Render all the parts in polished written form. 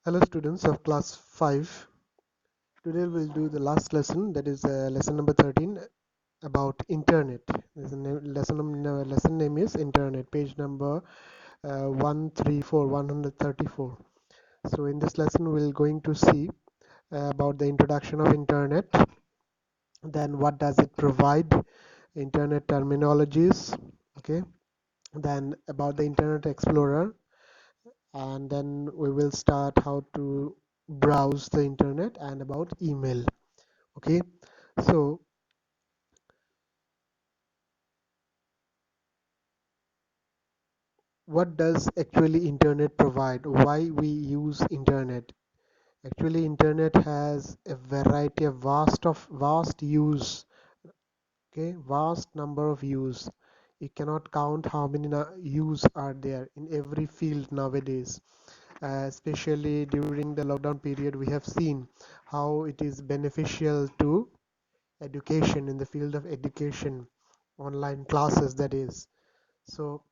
Hello students of class 5. Today we'll do the last lesson, that is lesson number 13 about internet. Lesson name is internet, page number 134. So in this lesson we're going to see about the introduction of internet, then what does it provide, internet terminologies, okay, then about the internet explorer, and then we will start how to browse the internet and about email. Okay, so what does actually internet provide? Why we use internet? Actually, internet has a variety of vast use. Okay, vast number of use. You cannot count how many use are there in every field nowadays. Especially during the lockdown period, we have seen how it is beneficial to education, in the field of education, online classes, that is. So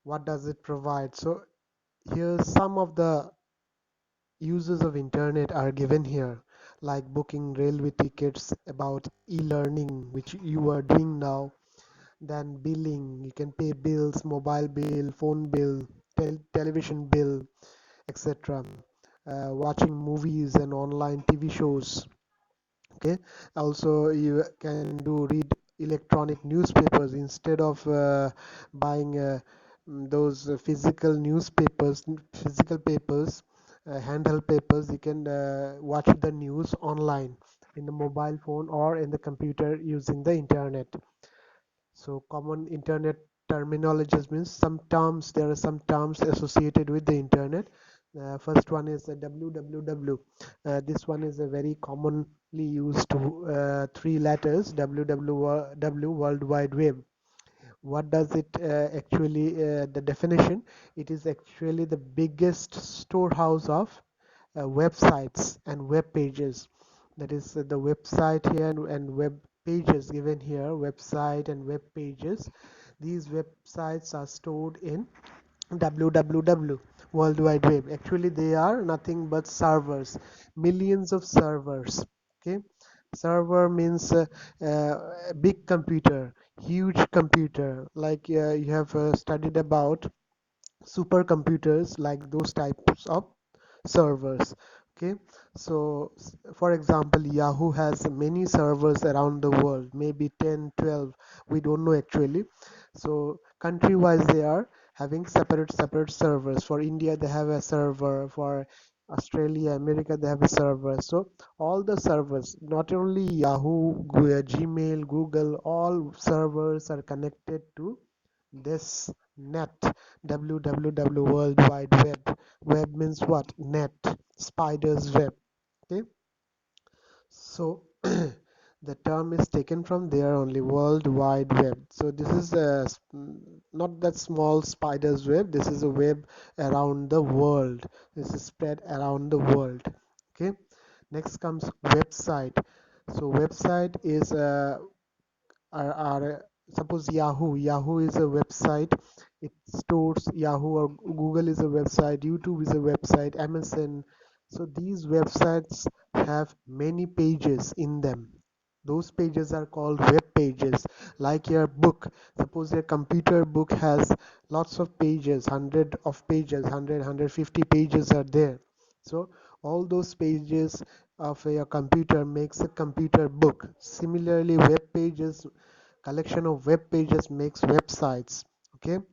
what does it provide? So here some of the uses of internet are given here, like booking railway tickets, about e-learning which you are doing now, then billing, you can pay bills, mobile bill, phone bill, television bill, etc. Watching movies and online TV shows. Okay, also you can do read electronic newspapers instead of buying those physical papers, handheld papers. You can watch the news online in the mobile phone or in the computer using the internet. So common internet terminologies means there are some terms associated with the internet. First one is www. This one is a very commonly used three letters, www, World Wide Web. What does it actually, the definition? It is actually the biggest storehouse of websites and web pages. That is the website here and web pages given here, website and web pages. These websites are stored in www, World Wide Web. Actually they are nothing but servers, millions of servers. Okay, server means a big computer, huge computer, like you have studied about supercomputers, like those types of servers. Okay, so for example, Yahoo has many servers around the world, maybe 10, 12, we don't know actually. So country wise they are having separate servers. For India they have a server, for Australia, America they have a server. So all the servers, not only Yahoo, Gmail, Google, all servers are connected to this net, www, World Wide Web. Web means what? Net, spider's web. Okay, so the term is taken from there only, World Wide Web. So this is not that small spider's web, this is a web around the world. This is spread around the world. Okay, next comes website. So website is are suppose Yahoo is a website. It stores, Yahoo or Google is a website, YouTube is a website, MSN. So these websites have many pages in them. Those pages are called web pages. Like your book, suppose your computer book has lots of pages, 100 of pages, 150 pages are there. So all those pages of your computer makes a computer book. Similarly, web pages, collection of web pages makes websites. Okay,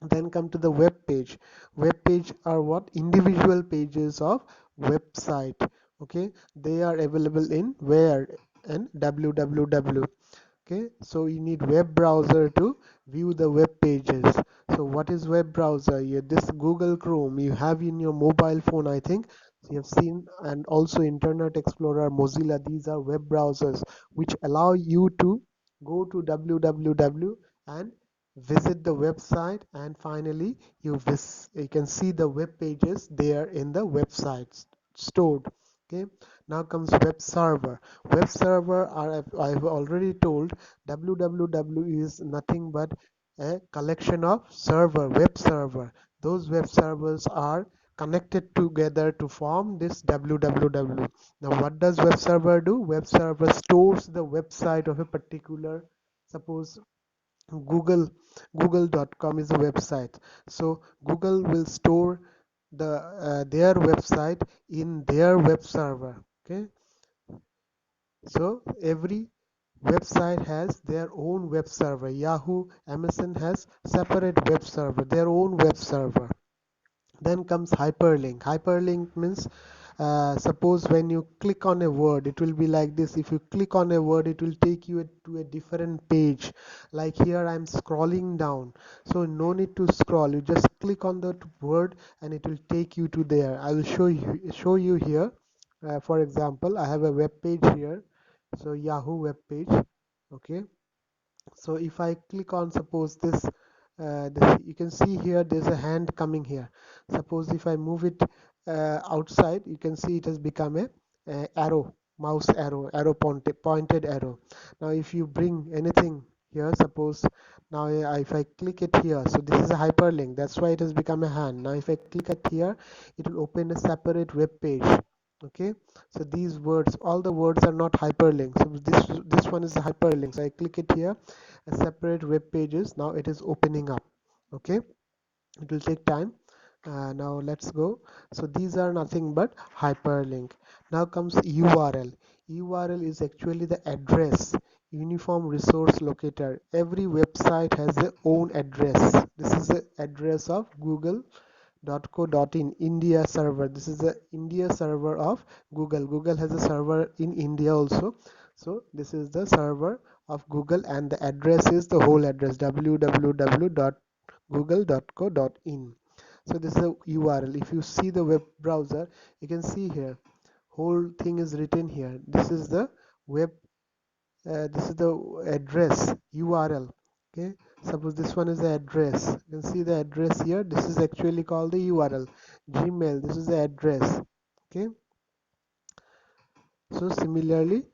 then come to the web page. Web page are what? Individual pages of website. Okay, they are available in where? And www. Okay, so you need web browser to view the web pages. So what is web browser? Yeah, this Google Chrome you have in your mobile phone, I think you have seen, and also Internet Explorer, Mozilla. These are web browsers which allow you to go to www and visit the website, and finally you can see the web pages there in the websites stored. Okay, now comes web server. Web server are, I've already told, www is nothing but a collection of web server. Those web servers are connected together to form this www. Now what does web server do? Web server stores the website of a particular, suppose google google.com is a website, so Google will store their website in their web server. Okay, so every website has their own web server. Yahoo, Amazon has separate web server, their own web server. Then comes hyperlink. Hyperlink means, suppose when you click on a word, it will be like this. If you click on a word, it will take you to a different page. Like here I'm scrolling down, so no need to scroll, you just click on the word and it will take you to there. I will show you here. For example, I have a web page here, so Yahoo web page. Okay, so if I click on, suppose this, you can see here there's a hand coming here. Suppose if I move it outside, you can see it has become a arrow, mouse arrow pointed arrow. Now if you bring anything here, suppose now if I click it here, so this is a hyperlink, that's why it has become a hand. Now if I click it here, it will open a separate web page. Okay, so these words, all the words are not hyperlinks. So this one is a hyperlink, so I click it here, a separate web pages, now it is opening up. Okay, it will take time. Now let's go. So these are nothing but hyperlink. Now comes URL. URL is actually the address, uniform resource locator. Every website has their own address. This is the address of google.co.in India server. This is the India server of Google. Google has a server in India also. So this is the server of Google, and the address is the whole address, www.google.co.in. So this is a URL. If you see the web browser, you can see here whole thing is written here. This is the web, this is the address, URL. Okay, suppose this one is the address, you can see the address here. This is actually called the URL. Gmail, this is the address. Okay, so similarly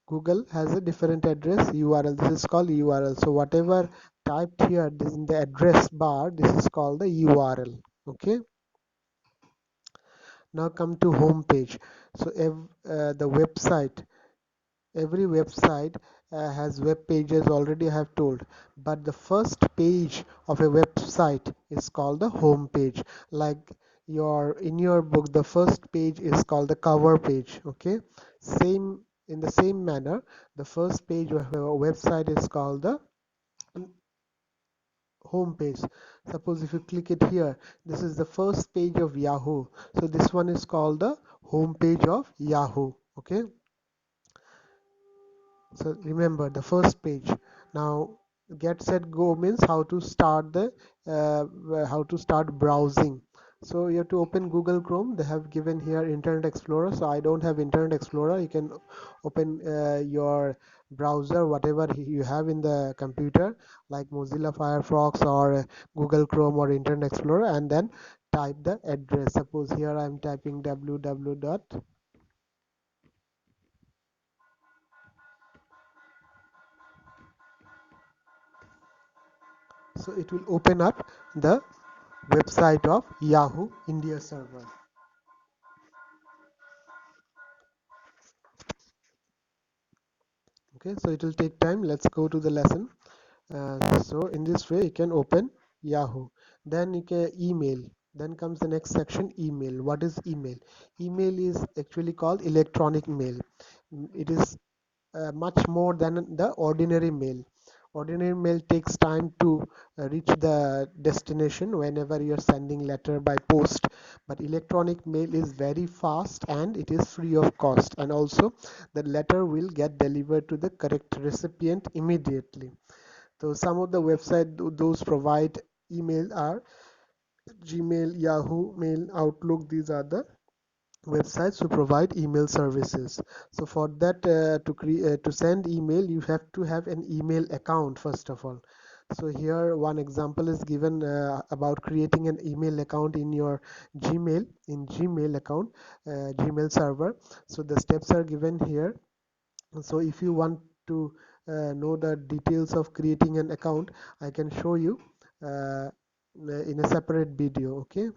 Google has a different address, URL. This is called URL. So whatever typed here, this in the address bar, this is called the URL. Okay, now come to home page. So the website, every website has web pages, already I have told, but the first page of a website is called the home page. Like in your book, the first page is called the cover page. Okay, same, in the same manner, the first page of a website is called the home page. Suppose if you click it here, this is the first page of Yahoo, so this one is called the home page of Yahoo. Okay, so remember the first page. Now get set go means how to start the how to start browsing. So you have to open Google Chrome. They have given here Internet Explorer, so I don't have Internet Explorer. You can open your browser, whatever you have in the computer, like Mozilla Firefox or Google Chrome or Internet Explorer, and then type the address. Suppose here I'm typing www. So it will open up the website of Yahoo India server. Okay, so it will take time. Let's go to the lesson. So in this way you can open Yahoo. Then you can email. Then comes the next section, email. What is email? Email is actually called electronic mail. It is much more than the ordinary mail. Ordinary mail takes time to reach the destination whenever you're sending letter by post, but electronic mail is very fast and it is free of cost, and also the letter will get delivered to the correct recipient immediately. So some of the website those provide email are Gmail, Yahoo Mail, Outlook. These are the websites to provide email services. So for that, to send email, you have to have an email account first of all. So here one example is given about creating an email account in your Gmail account, Gmail server. So the steps are given here. So if you want to know the details of creating an account, I can show you in a separate video. Okay,